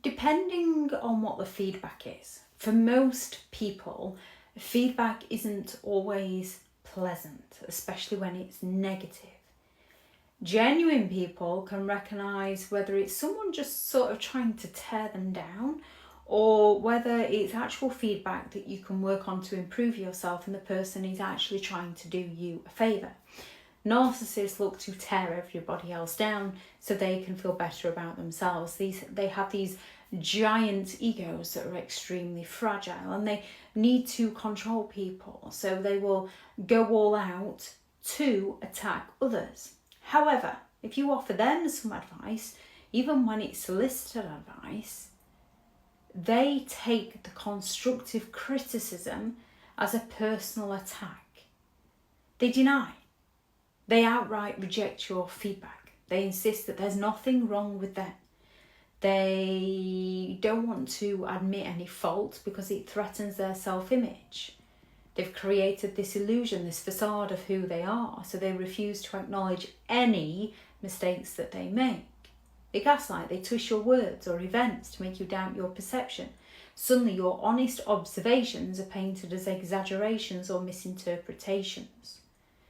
Depending on what the feedback is. For most people, feedback isn't always pleasant, especially when it's negative. Genuine people can recognise whether it's someone just sort of trying to tear them down, or whether it's actual feedback that you can work on to improve yourself and the person is actually trying to do you a favour. Narcissists look to tear everybody else down so they can feel better about themselves. They have these giant egos that are extremely fragile, and they need to control people, so they will go all out to attack others. However, if you offer them some advice, even when it's solicited advice, they take the constructive criticism as a personal attack. They deny. They outright reject your feedback. They insist that there's nothing wrong with them. They don't want to admit any fault because it threatens their self-image. They've created this illusion, this facade of who they are, so they refuse to acknowledge any mistakes that they make. They gaslight, they twist your words or events to make you doubt your perception. Suddenly your honest observations are painted as exaggerations or misinterpretations.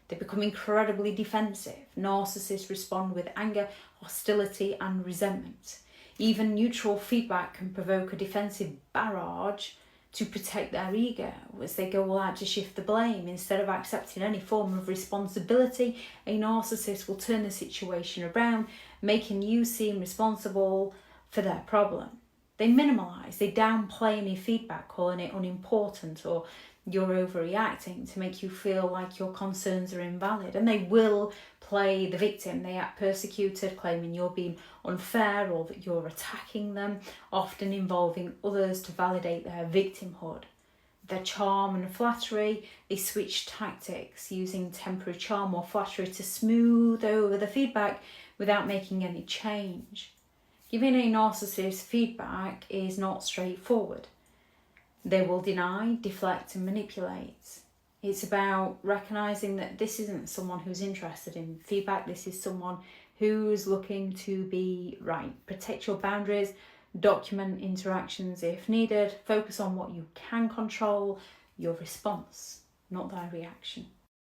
They become incredibly defensive. Narcissists respond with anger, hostility and resentment. Even neutral feedback can provoke a defensive barrage to protect their ego as they go all out to shift the blame. Instead of accepting any form of responsibility, a narcissist will turn the situation around, making you seem responsible for their problem. They minimalise, they downplay any feedback, calling it unimportant or you're overreacting to make you feel like your concerns are invalid. And they will play the victim. They act persecuted, claiming you're being unfair or that you're attacking them, often involving others to validate their victimhood. Their charm and flattery, they switch tactics, using temporary charm or flattery to smooth over the feedback without making any change. Giving a narcissist feedback is not straightforward. They will deny, deflect and manipulate. It's about recognising that this isn't someone who's interested in feedback. This is someone who's looking to be right. Protect your boundaries, document interactions if needed, focus on what you can control, your response, not their reaction.